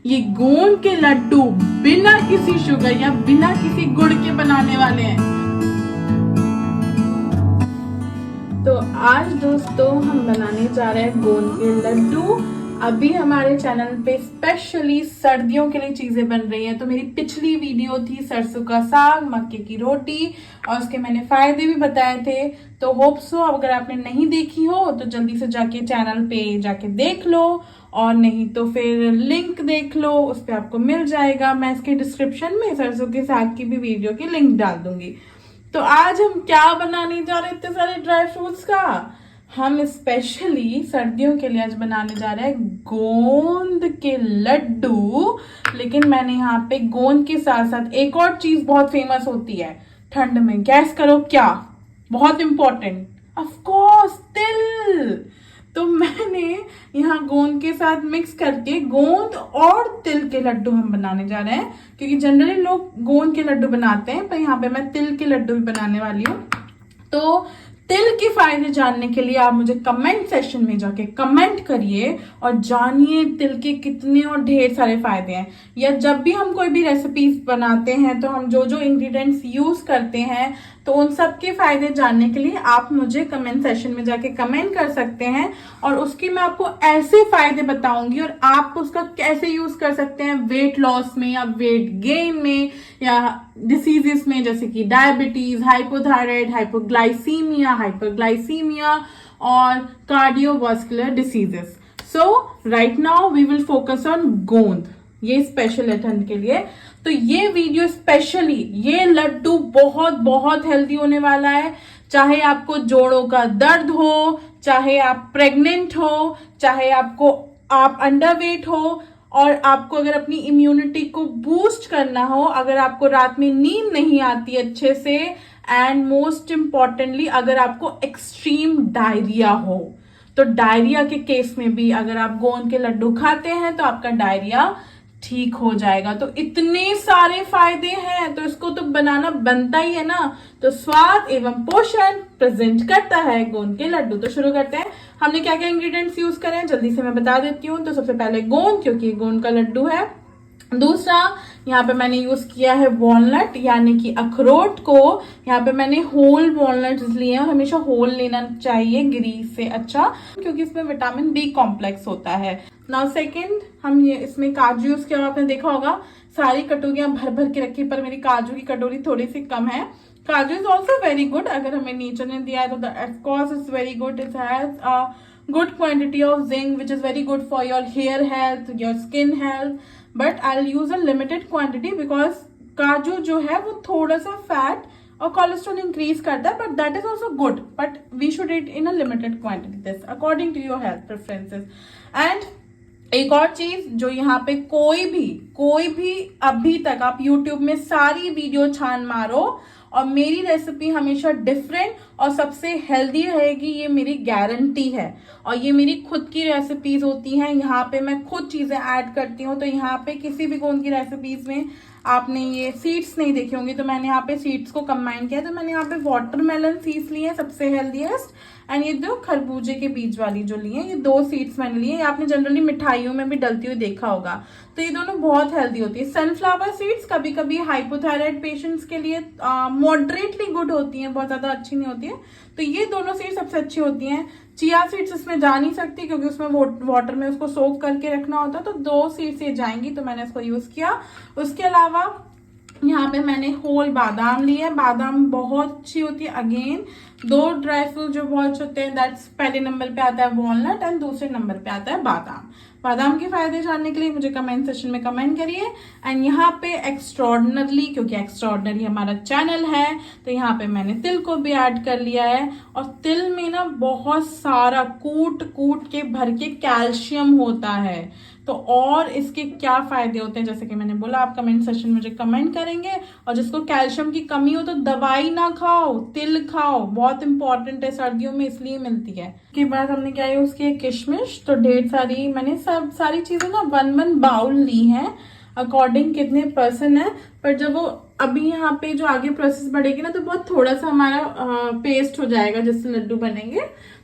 ये गोंद के लड्डू बिना किसी शुगर या बिना किसी गुड़ के बनाने वाले हैं। तो आज दोस्तों हम बनाने जा रहे हैं गोंद के लड्डू। अभी हमारे चैनल पे स्पेशली सर्दियों के लिए चीजें बन रही हैं। तो मेरी पिछली वीडियो थी सरसों का साग, मक्के की रोटी और उसके मैंने फायदे भी बताए थे। तो होप सो अगर आपने नहीं देखी हो तो जल्दी से जाके चैनल पे जाके देख लो, और नहीं तो फिर लिंक देख लो, उस पर आपको मिल जाएगा। मैं इसके डिस्क्रिप्शन में सरसों के साग की भी वीडियो की लिंक डाल दूंगी। तो आज हम क्या बनाने जा रहे हैं इतने सारे ड्राई फ्रूट्स का? हम स्पेशली सर्दियों के लिए आज बनाने जा रहे हैं गोंद के लड्डू। लेकिन मैंने यहाँ पे गोंद के साथ साथ एक और चीज बहुत फेमस होती है ठंड में, गैस करो क्या? बहुत इंपॉर्टेंट, ऑफ कोर्स तिल। तो मैंने यहाँ गोंद के साथ मिक्स करके गोंद और तिल के लड्डू हम बनाने जा रहे हैं, क्योंकि जनरली लोग गोंद के लड्डू बनाते हैं, पर यहाँ पे मैं तिल के लड्डू भी बनाने वाली हूँ। तो तिल के फायदे जानने के लिए आप मुझे कमेंट सेक्शन में जाके कमेंट करिए और जानिए तिल के कितने और ढेर सारे फायदे हैं। या जब भी हम कोई भी रेसिपीज बनाते हैं तो हम जो जो इंग्रेडिएंट्स यूज करते हैं तो उन सब के फायदे जानने के लिए आप मुझे कमेंट सेक्शन में जाके कमेंट कर सकते हैं, और उसके मैं आपको ऐसे फायदे बताऊंगी और आप उसका कैसे यूज कर सकते हैं वेट लॉस में या वेट गेन में या डिसीजेस में, जैसे कि डायबिटीज, हाइपोथायराइड, हाइपरग्लाइसीमिया और cardiovascular diseases. So right now we will focus on गोंद। ये स्पेशल है ठंड के लिए। तो ये वीडियो स्पेशली, ये लड्डू बहुत बहुत हेल्दी होने वाला है। चाहे आपको जोड़ों का दर्द हो, चाहे आप प्रेग्नेंट हो, चाहे आप अंडरवेट हो, और आपको अगर अपनी इम्यूनिटी को बूस्ट करना हो, अगर आपको रात में नींद नहीं आती अच्छे से, एंड मोस्ट इंपॉर्टेंटली अगर आपको एक्सट्रीम डायरिया हो, तो डायरिया के केस में भी अगर आप गोंद के लड्डू खाते हैं तो आपका डायरिया ठीक हो जाएगा। तो इतने सारे फायदे हैं, तो इसको तो बनाना बनता ही है ना। तो स्वाद एवं पोषण प्रेजेंट करता है गोंद के लड्डू। तो शुरू करते हैं। हमने क्या क्या इंग्रेडिएंट्स यूज करें जल्दी से मैं बता देती हूँ। तो सबसे पहले गोंद, क्योंकि गोंद का लड्डू है। दूसरा, यहाँ पे मैंने यूज किया है वॉलनट यानी कि अखरोट को। यहाँ पे मैंने होल वॉलनट लिए हैं, और हमेशा होल लेना चाहिए गिरी से अच्छा, क्योंकि इसमें विटामिन बी कॉम्प्लेक्स होता है। नाउ सेकंड, हम ये इसमें काजू यूज किया। आपने देखा होगा सारी कटोरियां भर भर के रखी, पर मेरी काजू की कटोरी थोड़ी सी कम है। काजू इज ऑल्सो वेरी गुड, अगर हमें नेचर ने दिया है तो of course it's very good. It has a good quantity of zinc which is very good for your hair health, your skin health, but I'll use a limited quantity because काजू जो है वो थोड़ा सा फैट और cholesterol increase करता है, but that is also good, but we should eat in a limited quantity, this according to your health preferences. And एक और चीज जो यहाँ पे कोई भी अभी तक आप YouTube में सारी वीडियो छान मारो और मेरी रेसिपी हमेशा डिफरेंट और सबसे हेल्दी रहेगी, ये मेरी गारंटी है। और ये मेरी खुद की रेसिपीज होती हैं, यहाँ पे मैं खुद चीजें ऐड करती हूँ। तो यहाँ पे किसी भी गोंद की रेसिपीज में आपने ये सीड्स नहीं देखे होंगे, तो मैंने यहाँ पे सीड्स को कंबाइन किया। तो मैंने यहाँ पे वाटरमेलन सीड्स लिए हैं सबसे हेल्दीएस्ट, एंड ये जो खरबूजे के बीज वाली जो लिए हैं, ये 2 सीड्स मैंने लिए। आपने जनरली मिठाइयों में भी डलती हुई देखा होगा। तो ये दोनों बहुत हेल्दी होती है। सनफ्लावर सीड्स कभी कभी हाइपोथायराइड पेशेंट्स के लिए मॉडरेटली गुड होती हैं, बहुत ज्यादा अच्छी नहीं होती है। तो ये दोनों सीड्स सबसे अच्छी होती हैं। चिया सीड्स इसमें जा नहीं सकती क्योंकि उसमें वाटर में उसको सोक करके रखना होता है, तो 2 सीड्स ये जाएंगी, तो मैंने इसको यूज किया। उसके अलावा यहाँ पे मैंने होल बादाम लिए है। बादाम बहुत अच्छी होती है। अगेन 2 ड्राई फ्रूट जो बहुत अच्छे होते हैं, दैट्स पहले नंबर पे आता है वॉलनट एंड दूसरे नंबर पे आता है बादाम। बादाम के फायदे जानने के लिए मुझे कमेंट सेक्शन में कमेंट करिए। एंड यहाँ पे एक्स्ट्रॉर्डनरली, क्योंकि एक्स्ट्रॉर्डनरी हमारा चैनल है, तो यहाँ पे मैंने तिल को भी ऐड कर लिया है। और तिल में ना बहुत सारा कूट के भर के कैल्शियम होता है। तो और इसके क्या फायदे होते हैं, जैसे कि मैंने बोला, आप कमेंट सेक्शन में मुझे कमेंट करेंगे। और जिसको कैल्शियम की कमी हो तो दवाई ना खाओ, तिल खाओ, बहुत इंपॉर्टेंट है, सर्दियों में इसलिए मिलती है। उसके बाद हमने क्या यूज किया, किशमिश। तो ढेर सारी मैंने सारी चीजें ना 1 बाउल ली है, अकॉर्डिंग कितने पर्सन है। पर जब वो अभी यहाँ पे जो आगे प्रोसेस बढ़ेगी ना, तो बहुत थोड़ा सा हमारा पेस्ट हो जाएगा जिससे लड्डू बनेंगे।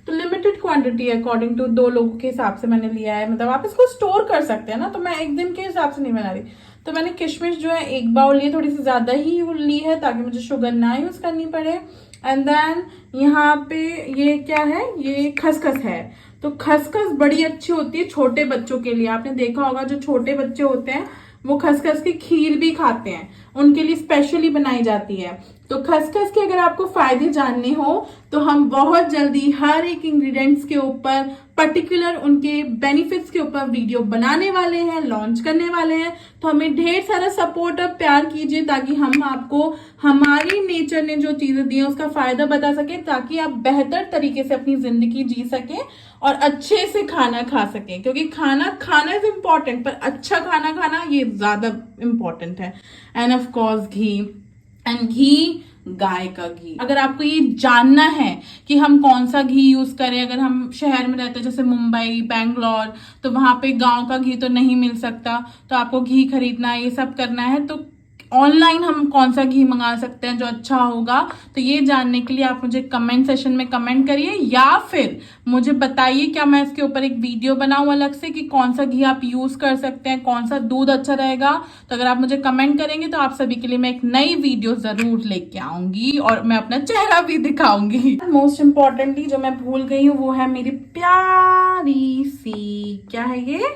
तो लिमिटेड क्वांटिटी है, अकॉर्डिंग टू 2 लोगों के हिसाब से मैंने लिया है। मतलब आप इसको स्टोर कर सकते हैं ना, तो मैं एक दिन के हिसाब से नहीं बना रही। तो मैंने किशमिश जो है 1 बाउल ली, थोड़ी सी ज़्यादा ही ली है ताकि मुझे शुगर ना यूज़ करनी पड़े। एंड देन यहाँ पे ये क्या है, ये खसखस है। तो खसखस बड़ी अच्छी होती है छोटे बच्चों के लिए। आपने देखा होगा जो छोटे बच्चे होते हैं वो खसखस की खीर भी खाते हैं, उनके लिए स्पेशली बनाई जाती है। तो खसखस के अगर आपको फायदे जानने हो तो हम बहुत जल्दी हर एक इंग्रेडिएंट्स के ऊपर, पर्टिकुलर उनके बेनिफिट्स के ऊपर वीडियो बनाने वाले हैं, लॉन्च करने वाले हैं। तो हमें ढेर सारा सपोर्ट और प्यार कीजिए ताकि हम आपको हमारी नेचर ने जो चीजें दी हैं उसका फायदा बता सके, ताकि आप बेहतर तरीके से अपनी जिंदगी जी सके और अच्छे से खाना खा सके। क्योंकि खाना इज इम्पॉर्टेंट, पर अच्छा खाना खाना ये ज्यादा इम्पॉर्टेंट है। एंड ऑफ कोर्स घी, एंड घी गाय का घी। अगर आपको ये जानना है कि हम कौन सा घी यूज करें, अगर हम शहर में रहते हैं जैसे मुंबई, बैंगलोर, तो वहां पे गांव का घी तो नहीं मिल सकता, तो आपको घी खरीदना है, ये सब करना है, तो ऑनलाइन हम कौन सा घी मंगा सकते हैं जो अच्छा होगा। तो ये जानने के लिए आप मुझे कमेंट सेशन में कमेंट करिए, या फिर मुझे बताइए क्या मैं इसके ऊपर एक वीडियो बनाऊं अलग से कि कौन सा घी आप यूज कर सकते हैं, कौन सा दूध अच्छा रहेगा। तो अगर आप मुझे कमेंट करेंगे तो आप सभी के लिए मैं एक नई वीडियो जरूर लेके आऊंगी और मैं अपना चेहरा भी दिखाऊंगी। मोस्ट इम्पॉर्टेंटली जो मैं भूल गई हूँ वो है मेरी प्यारी सी, क्या है ये,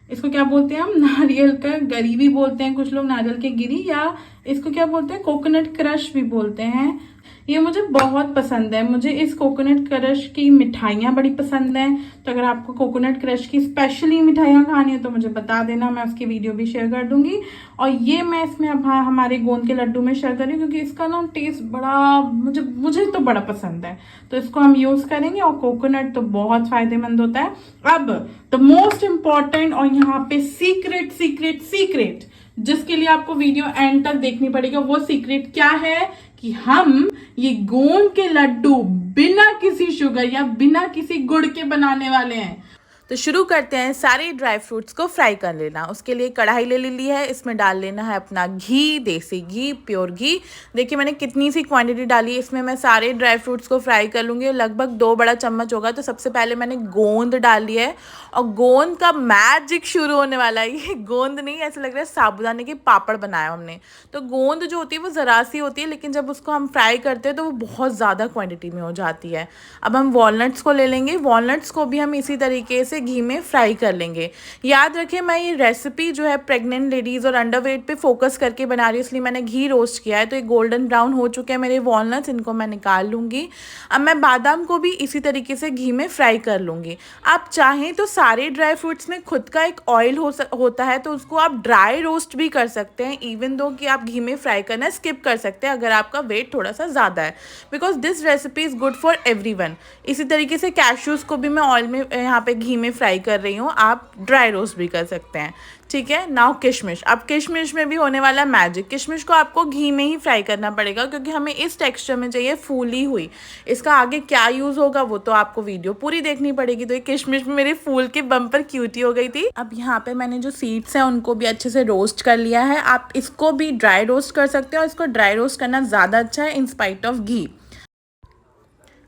इसको क्या बोलते हैं हम, नारियल का गरी भी बोलते हैं कुछ लोग, नारियल के गिरी, या इसको क्या बोलते हैं, कोकोनट क्रश भी बोलते हैं। ये मुझे बहुत पसंद है। मुझे इस कोकोनट क्रश की मिठाइयाँ बड़ी पसंद हैं। तो अगर आपको कोकोनट क्रश की स्पेशली मिठाइयाँ खानी है तो मुझे बता देना, मैं उसकी वीडियो भी शेयर कर दूंगी। और ये मैं इसमें अब हमारे गोंद के लड्डू में शेयर कर रही हूँ क्योंकि इसका ना टेस्ट बड़ा मुझे तो बड़ा पसंद है। तो इसको हम यूज करेंगे, और कोकोनट तो बहुत फायदेमंद होता है। अब द मोस्ट इम्पॉर्टेंट और यहाँ पे सीक्रेट जिसके लिए आपको वीडियो एंड तक देखनी पड़ेगी, वो सीक्रेट क्या है कि हम ये गोंद के लड्डू बिना किसी शुगर या बिना किसी गुड़ के बनाने वाले हैं। तो शुरू करते हैं। सारे ड्राई फ्रूट्स को फ्राई कर लेना। उसके लिए कढ़ाई ले ली है, इसमें डाल लेना है अपना घी, देसी घी, प्योर घी। देखिए मैंने कितनी सी क्वांटिटी डाली है। इसमें मैं सारे ड्राई फ्रूट्स को फ्राई कर लूँगी, लगभग 2 बड़ा चम्मच होगा। तो सबसे पहले मैंने गोंद डाली है, और गोंद का मैजिक शुरू होने वाला है। ये गोंद नहीं, ऐसा लग रहा है साबूदाने के पापड़ बनाया हमने। तो गोंद जो होती है वो ज़रा सी होती है, लेकिन जब उसको हम फ्राई करते हैं तो वो बहुत ज़्यादा क्वांटिटी में हो जाती है। अब हम वॉलनट्स को ले लेंगे। वॉलनट्स को भी हम इसी तरीके से घी में फ्राई कर लेंगे। याद रखें मैं ये रेसिपी जो है प्रेग्नेंट लेडीज और अंडरवेट पे फोकस करके बना रही हूँ, इसलिए मैंने घी रोस्ट किया है। तो ये गोल्डन ब्राउन हो चुके हैं मेरे वॉलनट्स, इनको मैं निकाल लूँगी। अब मैं बादाम को भी इसी तरीके से घी में फ्राई कर लूँगी। आप चाहें तो सारे ड्राई फ्रूट्स में खुद का एक ऑयल होता है, तो उसको आप ड्राई रोस्ट भी कर सकते हैं, इवन दो कि आप घी में फ्राई करना स्किप कर सकते हैं अगर आपका वेट थोड़ा सा ज़्यादा है, because this recipe is good for everyone. इसी तरीके से कैश्यूज़ को भी मैं ऑयल में यहाँ पे घी में फ्राई कर रही हूँ, आप ड्राई रोस्ट भी कर सकते हैं। ठीक है, नाउ किशमिश। अब किशमिश में भी होने वाला मैजिक। किशमिश को आपको घी में ही फ्राई करना पड़ेगा क्योंकि हमें इस टेक्सचर में चाहिए फूली हुई। इसका आगे क्या यूज़ होगा वो तो आपको वीडियो पूरी देखनी पड़ेगी। तो ये किशमिश में मेरे फूल के बम्पर क्यूटी हो गई थी। अब यहाँ पे मैंने जो सीड्स हैं उनको भी अच्छे से रोस्ट कर लिया है। आप इसको भी ड्राई रोस्ट कर सकते हो, और इसको ड्राई रोस्ट करना ज़्यादा अच्छा है इन स्पाइट ऑफ घी।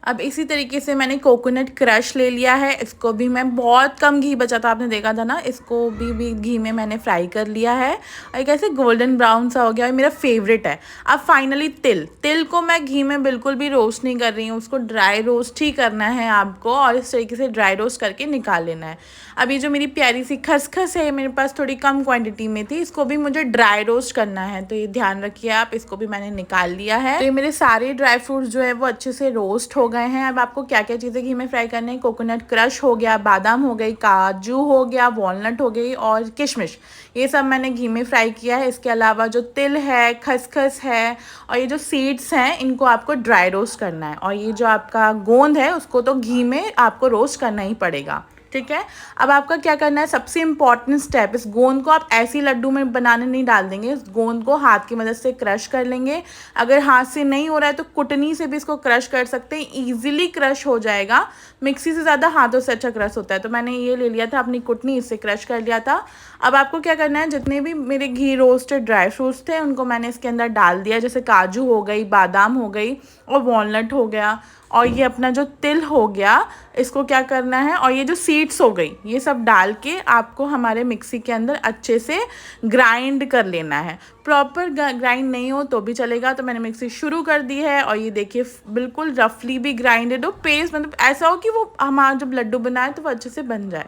अब इसी तरीके से मैंने कोकोनट क्रश ले लिया है, इसको भी मैं बहुत कम घी बचा था, आपने देखा था ना, इसको भी घी में मैंने फ्राई कर लिया है और एक ऐसे गोल्डन ब्राउन सा हो गया और मेरा फेवरेट है। अब फाइनली तिल को मैं घी में बिल्कुल भी रोस्ट नहीं कर रही हूँ, उसको ड्राई रोस्ट ही करना है आपको, और इस तरीके से ड्राई रोस्ट करके निकाल लेना है। अब ये जो मेरी प्यारी सी खसखस है, मेरे पास थोड़ी कम क्वान्टिटी में थी, इसको भी मुझे ड्राई रोस्ट करना है, तो ये ध्यान रखिए आप। इसको भी मैंने निकाल लिया है। तो ये मेरे सारे ड्राई फ्रूट्स जो है वो अच्छे से रोस्ट हो गए हैं। अब आपको क्या क्या चीज़ें घी में फ्राई करनी है, कोकोनट क्रश हो गया, बादाम हो गई, काजू हो गया, वॉलनट हो गई और किशमिश, ये सब मैंने घी में फ्राई किया है। इसके अलावा जो तिल है, खसखस है और ये जो सीड्स हैं, इनको आपको ड्राई रोस्ट करना है। और ये जो आपका गोंद है उसको तो घी में आपको रोस्ट करना ही पड़ेगा। ठीक है। अब आपका क्या करना है, सबसे इम्पॉर्टेंट स्टेप, इस गोंद को आप ऐसी लड्डू में बनाने नहीं डाल देंगे, इस गोंद को हाथ की मदद से क्रश कर लेंगे। अगर हाथ से नहीं हो रहा है तो कुटनी से भी इसको क्रश कर सकते हैं, ईजिली क्रश हो जाएगा। मिक्सी से ज़्यादा हाथों से अच्छा क्रश होता है। तो मैंने ये ले लिया था अपनी कुटनी, इससे क्रश कर लिया था। अब आपको क्या करना है, जितने भी मेरे घी रोस्टेड ड्राई फ्रूट्स थे उनको मैंने इसके अंदर डाल दिया, जैसे काजू हो गई, बादाम हो गई और वॉलनट हो गया, और ये अपना जो तिल हो गया, इसको क्या करना है, और ये जो सीड्स हो गई, ये सब डाल के आपको हमारे मिक्सी के अंदर अच्छे से ग्राइंड कर लेना है। प्रॉपर ग्राइंड नहीं हो तो भी चलेगा। तो मैंने मिक्सी शुरू कर दी है और ये देखिए बिल्कुल रफली भी ग्राइंडेड हो, पेस्ट मतलब ऐसा हो कि वो हमारा जब लड्डू बनाए तो वो अच्छे से बन जाए।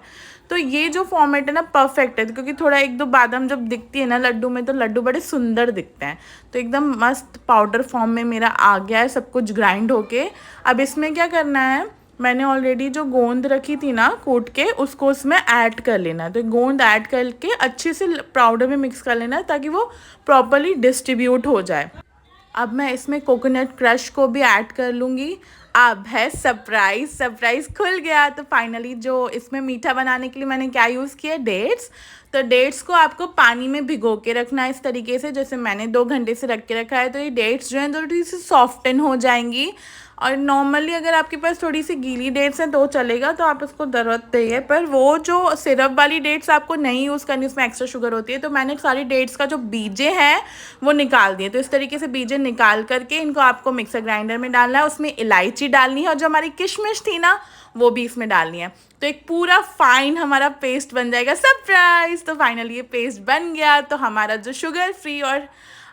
तो ये जो फॉर्मेट है ना परफेक्ट है, क्योंकि थोड़ा एक दो बादाम जब दिखती है ना लड्डू में तो लड्डू बड़े सुंदर दिखते हैं। तो एकदम मस्त पाउडर फॉर्म में मेरा आ गया है सब कुछ ग्राइंड होके। अब इसमें क्या करना है, मैंने ऑलरेडी जो गोंद रखी थी ना कूट के, उसको उसमें ऐड कर लेना है। तो गोंद ऐड करके अच्छे से पाउडर में मिक्स कर लेना है ताकि वो प्रॉपरली डिस्ट्रीब्यूट हो जाए। अब मैं इसमें कोकोनट क्रश को भी ऐड कर लूँगी। अब है सरप्राइज, सरप्राइज खुल गया। तो फाइनली जो इसमें मीठा बनाने के लिए मैंने क्या यूज़ किया, डेट्स। तो डेट्स को आपको पानी में भिगो के रखना है इस तरीके से, जैसे मैंने 2 घंटे से रख के रखा है। तो ये डेट्स जो हैं थोड़ी सी सॉफ्टन हो जाएंगी। और नॉर्मली अगर आपके पास थोड़ी सी गीली डेट्स हैं तो चलेगा, तो आप उसको ज़रूरत नहीं है। पर वो जो सिरप वाली डेट्स आपको नहीं यूज़ करनी, उसमें एक्स्ट्रा शुगर होती है। तो मैंने सारी डेट्स का जो बीजे हैं वो निकाल दिए। तो इस तरीके से बीजे निकाल करके इनको आपको मिक्सर ग्राइंडर में डालना है, उसमें इलायची डालनी है और जो हमारी किशमिश थी ना वो भी इसमें डालनी है। तो एक पूरा फाइन हमारा पेस्ट बन जाएगा। सरप्राइज! तो फाइनली ये पेस्ट बन गया। तो हमारा जो शुगर फ्री और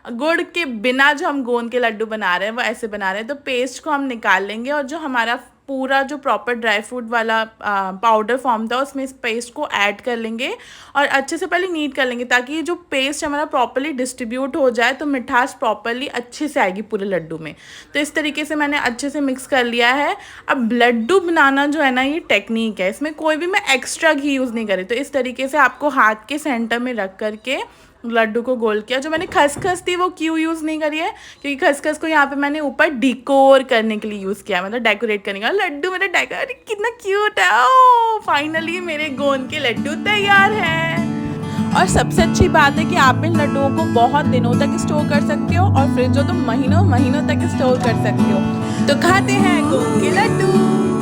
गुड़ के बिना जो हम गोंद के लड्डू बना रहे हैं वो ऐसे बना रहे हैं। तो पेस्ट को हम निकाल लेंगे और जो हमारा पूरा जो प्रॉपर ड्राई फ्रूट वाला पाउडर फॉर्म था उसमें इस पेस्ट को ऐड कर लेंगे और अच्छे से पहले नीट कर लेंगे ताकि ये जो पेस्ट हमारा प्रॉपरली डिस्ट्रीब्यूट हो जाए, तो मिठास प्रॉपरली अच्छे से आएगी पूरे लड्डू में। तो इस तरीके से मैंने अच्छे से मिक्स कर लिया है। अब लड्डू बनाना जो है ना ये टेक्निक है, इसमें कोई भी मैं एक्स्ट्रा घी यूज़ नहीं करी। तो इस तरीके से आपको हाथ के सेंटर में रख करके लड्डू को गोल किया। जो मैंने खसखस थी वो क्यों यूज़ नहीं करी है, क्योंकि खसखस को यहाँ पे मैंने ऊपर डिकोर करने के लिए यूज़ किया, मतलब डेकोरेट करने का। लड्डू मेरा डेकोरेट कितना क्यूट है। ओह फाइनली मेरे गोंद के लड्डू तैयार हैं। और सबसे अच्छी बात है कि आप इन लड्डुओं को बहुत दिनों तक स्टोर कर सकते हो और फ्रिज हो तो महीनों महीनों तक स्टोर कर सकते हो। तो खाते हैं गोंद के लड्डू।